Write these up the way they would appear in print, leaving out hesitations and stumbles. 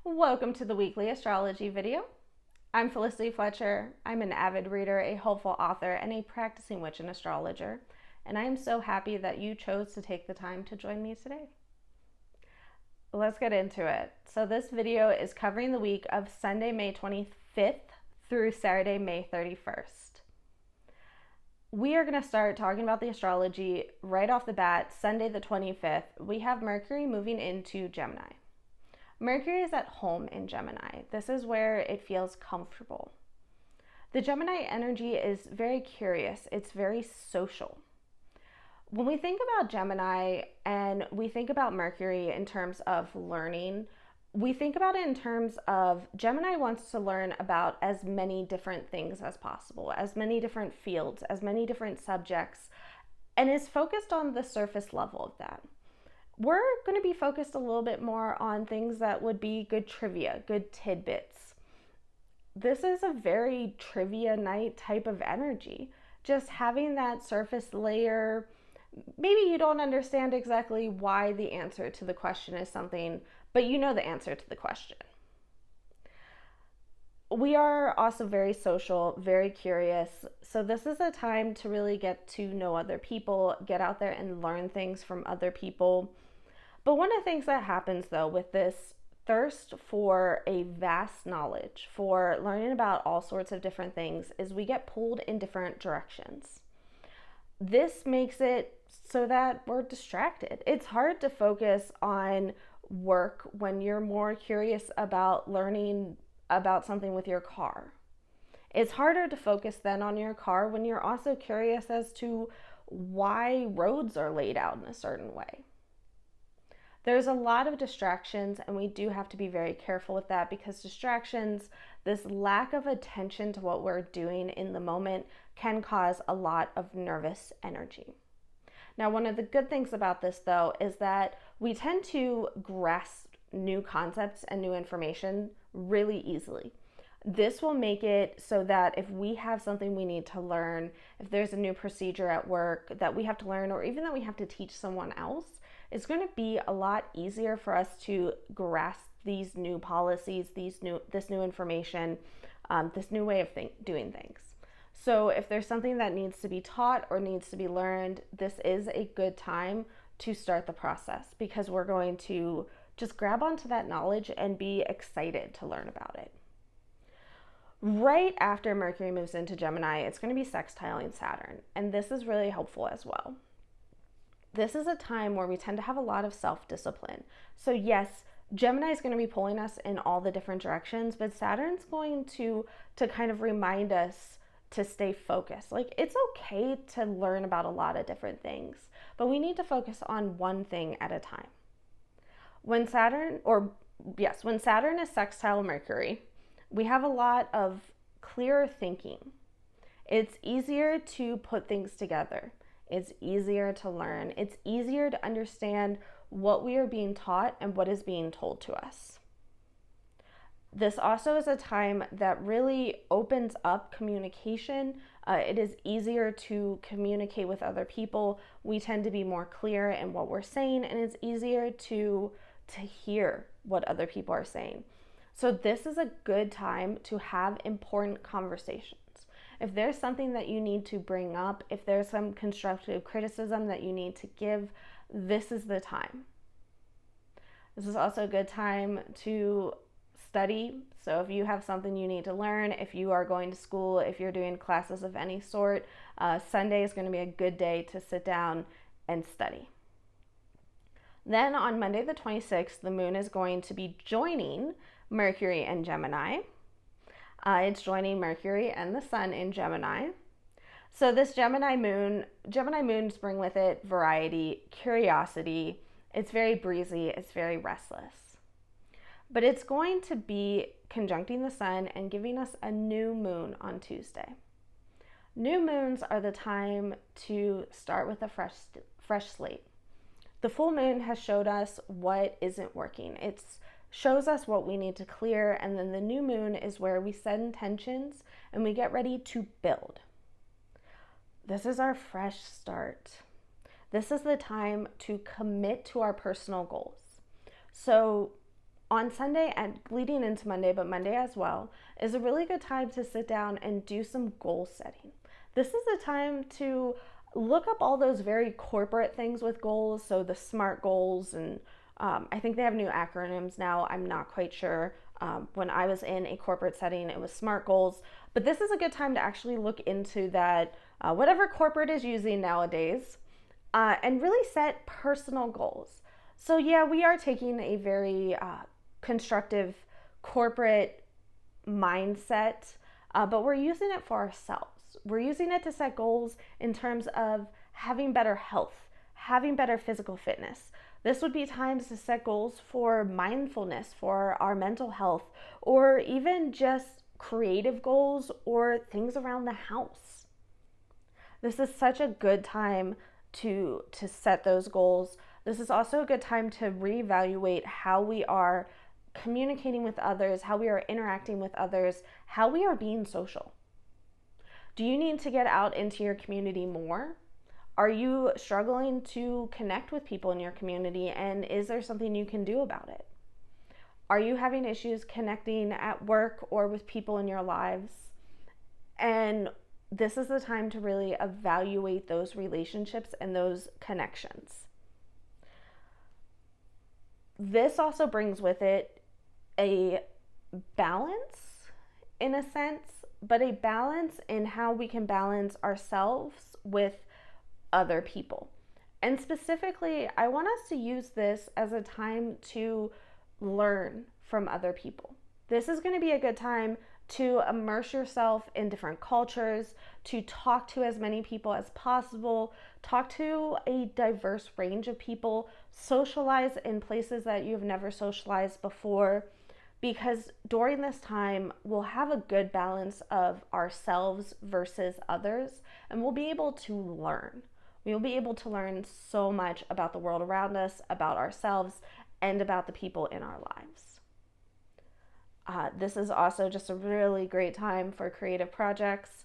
Welcome to the weekly astrology video. I'm Felicity Fletcher. I'm an avid reader, a hopeful author, and a practicing witch and astrologer. And I am so happy that you chose to take the time to join me today. Let's get into it. So this video is covering the week of Sunday, May 25th through Saturday, May 31st. We are going to start talking about the astrology right off the bat. Sunday the 25th, we have Mercury moving into Gemini. Mercury is at home in Gemini. This is where it feels comfortable. The Gemini energy is very curious. It's very social. When we think about Gemini and we think about Mercury in terms of learning, we think about it in terms of Gemini wants to learn about as many different things as possible, as many different fields, as many different subjects, and is focused on the surface level of that. We're going to be focused a little bit more on things that would be good trivia, good tidbits. This is a very trivia night type of energy. Just having that surface layer, maybe you don't understand exactly why the answer to the question is something, but you know the answer to the question. We are also very social, very curious. So this is a time to really get to know other people, get out there and learn things from other people. But one of the things that happens though with this thirst for a vast knowledge, for learning about all sorts of different things, is we get pulled in different directions. This makes it so that we're distracted. It's hard to focus on work when you're more curious about learning about something with your car. It's harder to focus then on your car when you're also curious as to why roads are laid out in a certain way. There's a lot of distractions, and we do have to be very careful with that, because distractions, this lack of attention to what we're doing in the moment, can cause a lot of nervous energy. Now, one of the good things about this though is that we tend to grasp new concepts and new information really easily. This will make it so that if we have something we need to learn, if there's a new procedure at work that we have to learn, or even that we have to teach someone else, it's going to be a lot easier for us to grasp these new policies, this new information, this new way of doing things. So if there's something that needs to be taught or needs to be learned, this is a good time to start the process, because we're going to just grab onto that knowledge and be excited to learn about it. Right after Mercury moves into Gemini, it's going to be sextiling Saturn, and this is really helpful as well. This is a time where we tend to have a lot of self-discipline. So yes, Gemini is going to be pulling us in all the different directions, but Saturn's going to kind of remind us to stay focused. Like, it's okay to learn about a lot of different things, but we need to focus on one thing at a time. When Saturn is sextile Mercury, we have a lot of clearer thinking. It's easier to put things together. It's easier to learn. It's easier to understand what we are being taught and what is being told to us. This also is a time that really opens up communication. It is easier to communicate with other people. We tend to be more clear in what we're saying, and it's easier to hear what other people are saying. So this is a good time to have important conversations. If there's something that you need to bring up, if there's some constructive criticism that you need to give, this is the time. This is also a good time to study. So if you have something you need to learn, if you are going to school, if you're doing classes of any sort, Sunday is going to be a good day to sit down and study. Then on Monday the 26th, the moon is going to be joining Mercury and Gemini. It's joining Mercury and the sun in Gemini. So this Gemini moons bring with it variety, curiosity. It's very breezy, it's very restless. But it's going to be conjuncting the sun and giving us a new moon on Tuesday. New moons are the time to start with a fresh slate. The full moon has showed us what isn't working. It shows us what we need to clear, and then the new moon is where we set intentions and we get ready to build. This is our fresh start. This is the time to commit to our personal goals. So on Sunday and leading into Monday, but Monday as well, is a really good time to sit down and do some goal setting. This is a time to look up all those very corporate things with goals, so the SMART goals, and I think they have new acronyms now. I'm not quite sure. When I was in a corporate setting, it was SMART goals, but this is a good time to actually look into that, whatever corporate is using nowadays, and really set personal goals. So yeah, we are taking a very constructive corporate mindset, but we're using it for ourselves. We're using it to set goals in terms of having better health, having better physical fitness. This would be times to set goals for mindfulness, for our mental health, or even just creative goals or things around the house. This is such a good time to set those goals. This is also a good time to reevaluate how we are communicating with others, how we are interacting with others, how we are being social. Do you need to get out into your community more? Are you struggling to connect with people in your community, and is there something you can do about it? Are you having issues connecting at work or with people in your lives? And this is the time to really evaluate those relationships and those connections. This also brings with it a balance, in a sense, but a balance in how we can balance ourselves with other people. And specifically, I want us to use this as a time to learn from other people. This is going to be a good time to immerse yourself in different cultures, to talk to as many people as possible, talk to a diverse range of people, socialize in places that you've never socialized before, because during this time, we'll have a good balance of ourselves versus others, and we'll be able to learn. We'll be able to learn so much about the world around us, about ourselves, and about the people in our lives. This is also just a really great time for creative projects.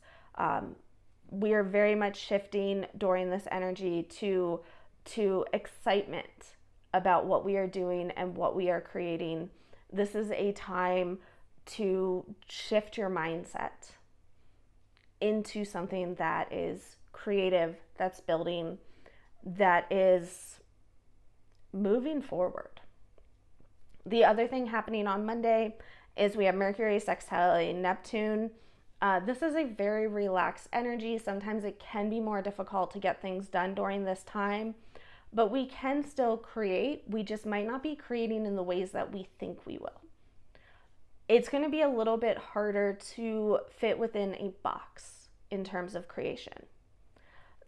We are very much shifting during this energy to excitement about what we are doing and what we are creating. This is a time to shift your mindset into something that is creative, that's building, that is moving forward. The other thing happening on Monday is we have Mercury sextile Neptune. This is a very relaxed energy. Sometimes it can be more difficult to get things done during this time, but we can still create. We just might not be creating in the ways that we think we will. It's going to be a little bit harder to fit within a box in terms of creation.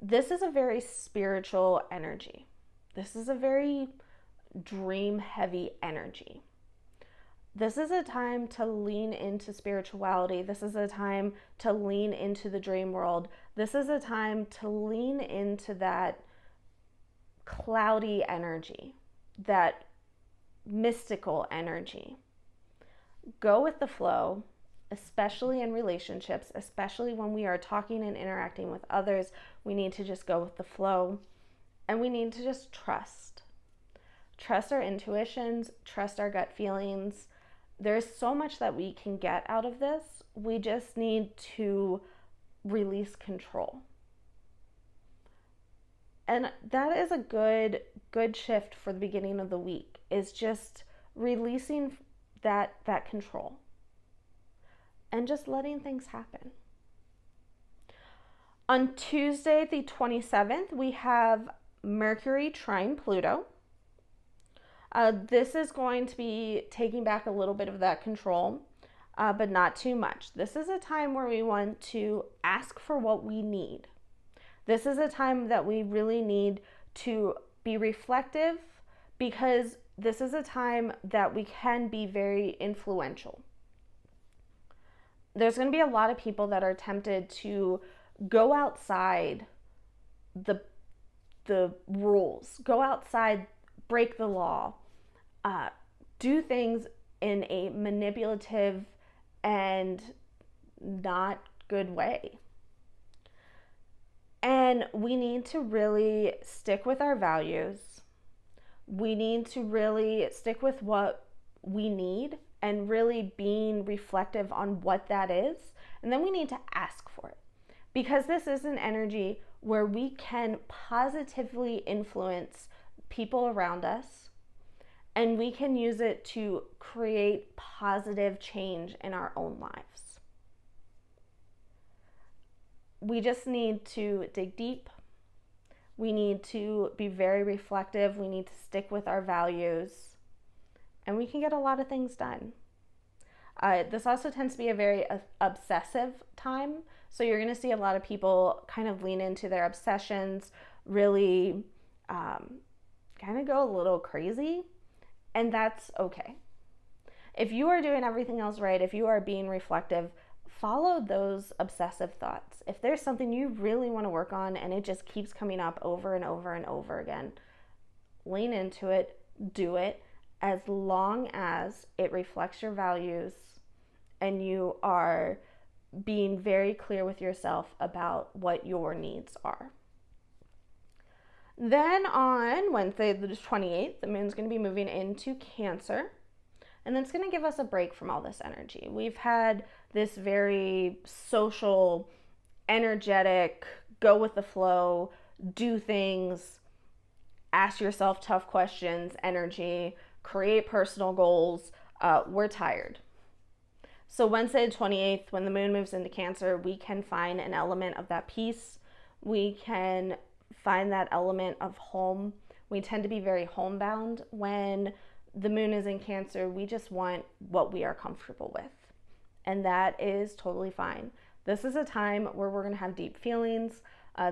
This is a very spiritual energy. This is a very dream heavy energy. This is a time to lean into spirituality. This is a time to lean into the dream world. This is a time to lean into that cloudy energy, that mystical energy. Go with the flow, especially in relationships, especially when we are talking and interacting with others. We need to just go with the flow, and we need to just trust. Trust our intuitions, trust our gut feelings. There's so much that we can get out of this. We just need to release control. And that is a good shift for the beginning of the week, is just releasing that control and just letting things happen. On Tuesday, the 27th, we have Mercury trine Pluto. This is going to be taking back a little bit of that control, but not too much. This is a time where we want to ask for what we need. This is a time that we really need to be reflective, because this is a time that we can be very influential. There's going to be a lot of people that are tempted to go outside the rules, go outside, break the law, do things in a manipulative and not good way. And we need to really stick with our values. We need to really stick with what we need and really being reflective on what that is. And then we need to ask for it, because this is an energy where we can positively influence people around us, and we can use it to create positive change in our own lives. We just need to dig deep. We need to be very reflective. We need to stick with our values, and we can get a lot of things done. This also tends to be a very obsessive time. So you're going to see a lot of people kind of lean into their obsessions, really kind of go a little crazy, and that's okay. If you are doing everything else right, if you are being reflective, follow those obsessive thoughts. If there's something you really want to work on and it just keeps coming up over and over and over again, lean into it, do it, as long as it reflects your values and you are being very clear with yourself about what your needs are. Then on Wednesday, the 28th, the moon's going to be moving into Cancer, and then it's going to give us a break from all this energy. We've had this very social, energetic, go with the flow, do things, ask yourself tough questions energy, create personal goals. We're tired. So Wednesday the 28th, when the moon moves into Cancer, we can find an element of that peace. We can find that element of home. We tend to be very homebound when the moon is in Cancer. We just want what we are comfortable with, and that is totally fine. This is a time where we're going to have deep feelings.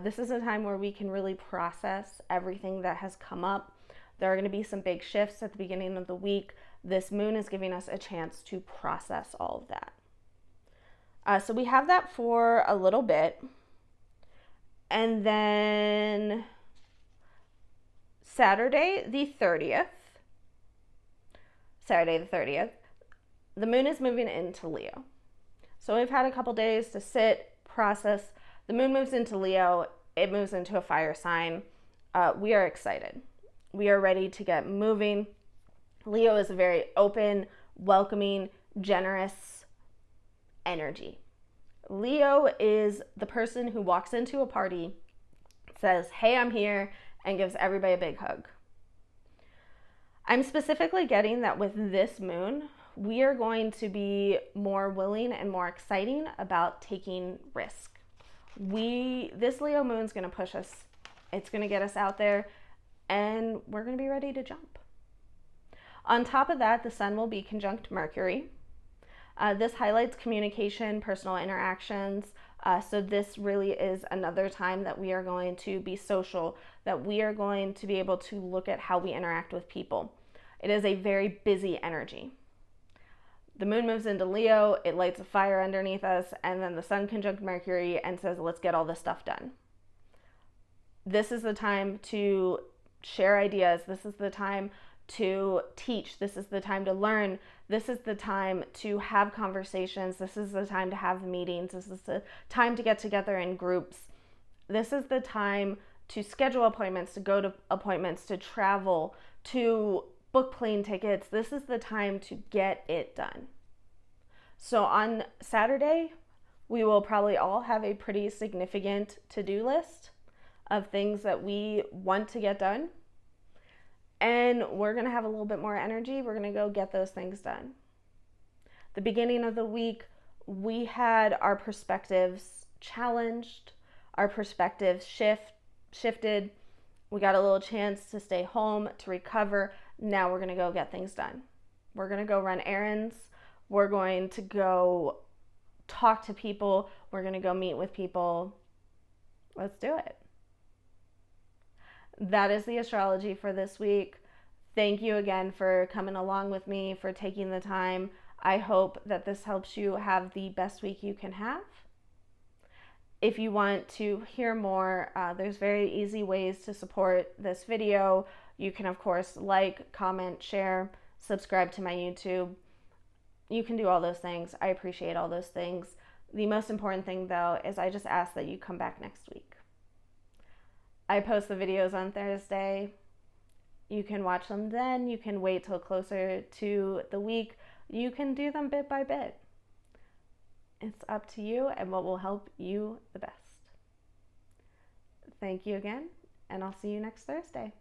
This is a time where we can really process everything that has come up. There are going to be some big shifts at the beginning of the week. This moon is giving us a chance to process all of that. So we have that for a little bit. And then Saturday the 30th, the moon is moving into Leo. So we've had a couple days to sit, process. The moon moves into Leo. It moves into a fire sign. We are excited. We are ready to get moving. Leo is a very open, welcoming, generous energy. Leo is the person who walks into a party, says, "Hey, I'm here," and gives everybody a big hug. I'm specifically getting that with this moon, we are going to be more willing and more exciting about taking risk. This Leo moon is going to push us. It's going to get us out there, and we're going to be ready to jump. On top of that, the sun will be conjunct Mercury. This highlights communication, personal interactions. So this really is another time that we are going to be social, that we are going to be able to look at how we interact with people. It is a very busy energy. The moon moves into Leo, it lights a fire underneath us, and then the sun conjunct Mercury and says, let's get all this stuff done. This is the time to share ideas. This is the time to teach. This is the time to learn. This is the time to have conversations. This is the time to have meetings. This is the time to get together in groups. This is the time to schedule appointments, to go to appointments, to travel, to book plane tickets. This is the time to get it done. So on Saturday, we will probably all have a pretty significant to-do list of things that we want to get done. And we're going to have a little bit more energy. We're going to go get those things done. The beginning of the week, we had our perspectives challenged, our perspectives shifted. We got a little chance to stay home, to recover. Now we're going to go get things done. We're going to go run errands. We're going to go talk to people. We're going to go meet with people. Let's do it. That is the astrology for this week. Thank you again for coming along with me, for taking the time. I hope that this helps you have the best week you can have. If you want to hear more, there's very easy ways to support this video. You can, of course, like, comment, share, subscribe to my YouTube. You can do all those things. I appreciate all those things. The most important thing, though, is I just ask that you come back next week. I post the videos on Thursday. You can watch them then, you can wait till closer to the week, you can do them bit by bit. It's up to you and what will help you the best. Thank you again, and I'll see you next Thursday.